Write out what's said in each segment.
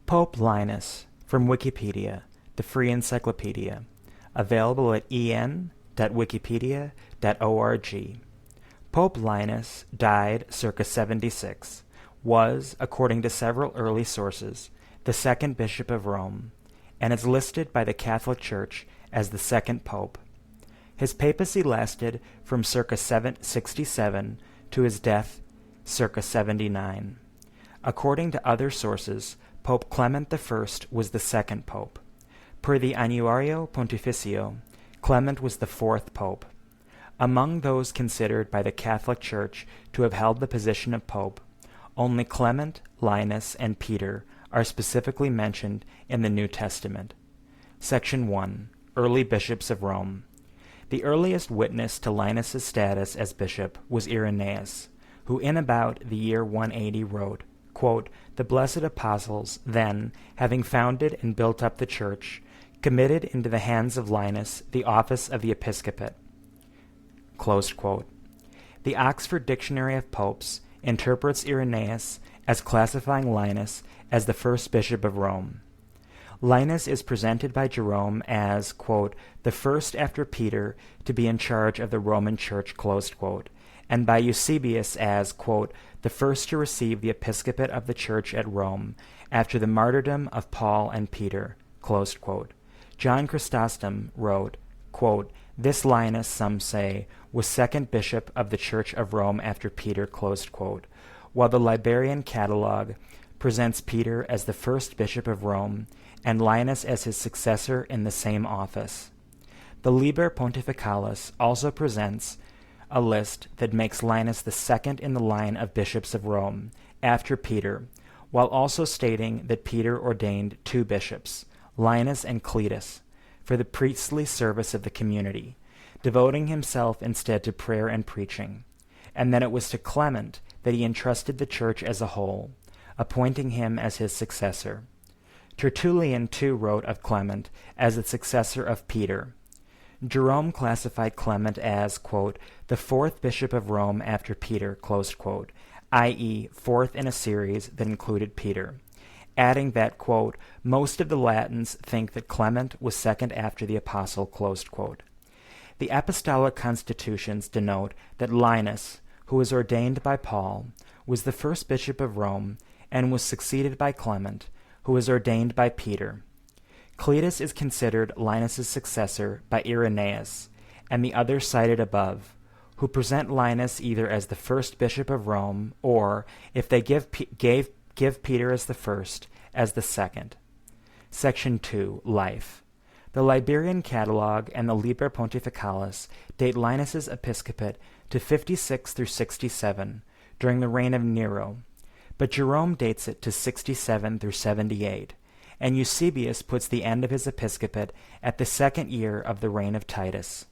Pope Linus, from Wikipedia, the free encyclopedia, available at en.wikipedia.org. Pope Linus died circa 76, was, according to several early sources, the second bishop of Rome, and is listed by the Catholic Church as the second pope. His papacy lasted from circa 767 to his death circa 79. According to other sources, Pope Clement I was the second pope. Per the Annuario Pontificio, Clement was the fourth pope. Among those considered by the Catholic Church to have held the position of pope, only Clement, Linus, and Peter are specifically mentioned in the New Testament. Section 1. Early Bishops of Rome. The earliest witness to Linus's status as bishop was Irenaeus, who in about the year 180 wrote, quote, "The blessed apostles, then, having founded and built up the church, committed into the hands of Linus the office of the episcopate." Close quote. The Oxford Dictionary of Popes interprets Irenaeus as classifying Linus as the first bishop of Rome. Linus is presented by Jerome as, quote, "the first after Peter to be in charge of the Roman Church," close quote, and by Eusebius as, quote, "the first to receive the episcopate of the Church at Rome, after the martyrdom of Paul and Peter," close quote. John Chrysostom wrote, quote, "This Linus, some say, was second bishop of the Church of Rome after Peter," close quote, while the Liberian Catalogue presents Peter as the first bishop of Rome and Linus as his successor in the same office. The Liber Pontificalis also presents a list that makes Linus the second in the line of bishops of Rome, after Peter, while also stating that Peter ordained two bishops, Linus and Cletus, for the priestly service of the community, devoting himself instead to prayer and preaching, and that it was to Clement that he entrusted the church as a whole, appointing him as his successor. Tertullian too wrote of Clement as the successor of Peter. Jerome classified Clement as, quote, "the fourth bishop of Rome after Peter," close quote, i.e., fourth in a series that included Peter, adding that, quote, "most of the Latins think that Clement was second after the apostle," close quote. The apostolic constitutions denote that Linus, who was ordained by Paul, was the first bishop of Rome and was succeeded by Clement, who was ordained by Peter. Cletus is considered Linus's successor by Irenaeus and the others cited above, who present Linus either as the first bishop of Rome or, if they give Peter as the first, as the second. Section 2. Life. The Liberian Catalogue and the Liber Pontificalis date Linus's episcopate to 56 through 67, during the reign of Nero, but Jerome dates it to 67 through 78, and Eusebius puts the end of his episcopate at the second year of the reign of Titus.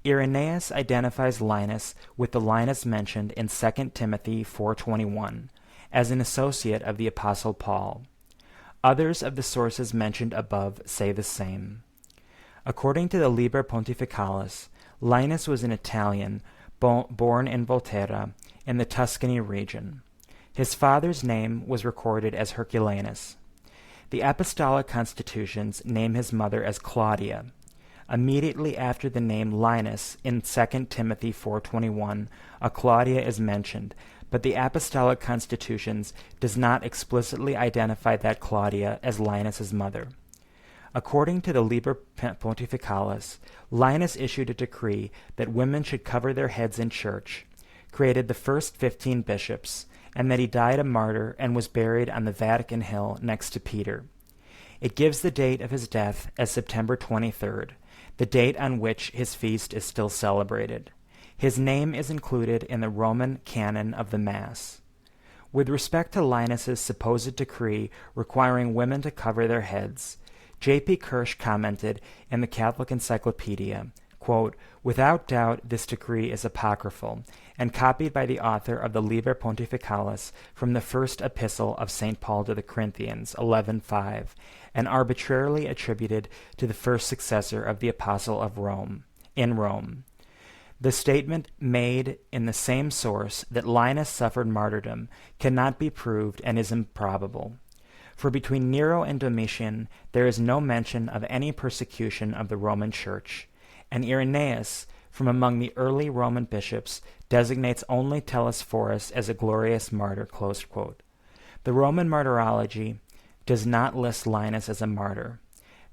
Irenaeus identifies Linus with the Linus mentioned in 2 Timothy 4:21 as an associate of the Apostle Paul. Others of the sources mentioned above say the same. According to the Liber Pontificalis, Linus was an Italian born in Volterra in the Tuscany region. His father's name was recorded as Herculanus. The apostolic constitutions name his mother as Claudia. Immediately after the name Linus in 2 Timothy 4:21, a Claudia is mentioned, but the apostolic constitutions does not explicitly identify that Claudia as Linus's mother. According to the Liber Pontificalis, Linus issued a decree that women should cover their heads in church, created the first 15 bishops, and that he died a martyr and was buried on the Vatican Hill next to Peter. It gives the date of his death as September 23rd, the date on which his feast is still celebrated. His name is included in the Roman canon of the Mass. With respect to Linus's supposed decree requiring women to cover their heads, J.P. Kirsch commented in the Catholic Encyclopedia, quote, "Without doubt this decree is apocryphal, and copied by the author of the Liber Pontificalis from the first epistle of St. Paul to the Corinthians, 11:5, and arbitrarily attributed to the first successor of the Apostle of Rome, in Rome. The statement made in the same source that Linus suffered martyrdom cannot be proved and is improbable. For between Nero and Domitian there is no mention of any persecution of the Roman Church, and Irenaeus, from among the early Roman bishops, designates only Telesphorus as a glorious martyr." Close quote. The Roman Martyrology does not list Linus as a martyr.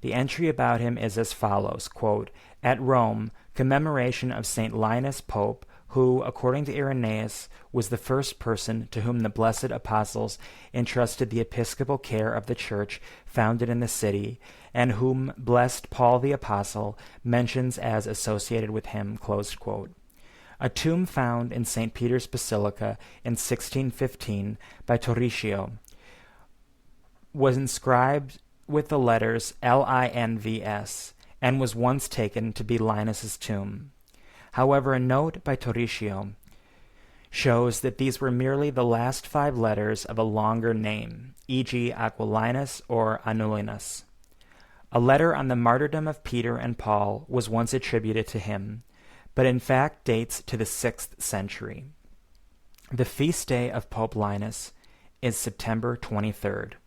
The entry about him is as follows, quote, "At Rome, commemoration of St. Linus Pope, who, according to Irenaeus, was the first person to whom the blessed apostles entrusted the episcopal care of the church founded in the city, and whom blessed Paul the Apostle mentions as associated with him." Close quote. A tomb found in St. Peter's Basilica in 1615 by Torricio was inscribed with the letters LINVS and was once taken to be Linus's tomb. However, a note by Torricio shows that these were merely the last 5 letters of a longer name, e.g. Aquilinus or Anulinus. A letter on the martyrdom of Peter and Paul was once attributed to him, but in fact dates to the 6th century. The feast day of Pope Linus is September 23rd.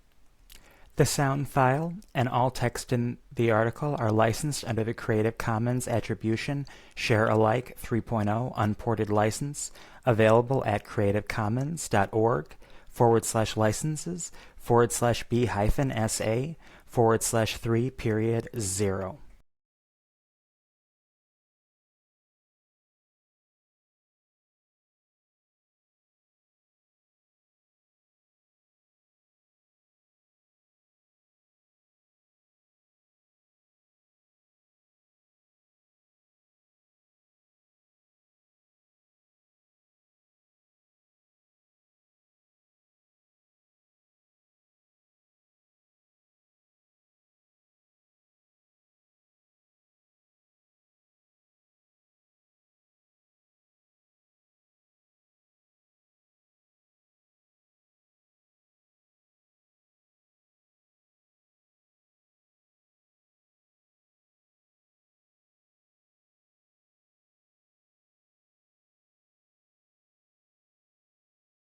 The sound file and all text in the article are licensed under the Creative Commons Attribution Share Alike 3.0 Unported License, available at creativecommons.org/licenses/B-SA/3.0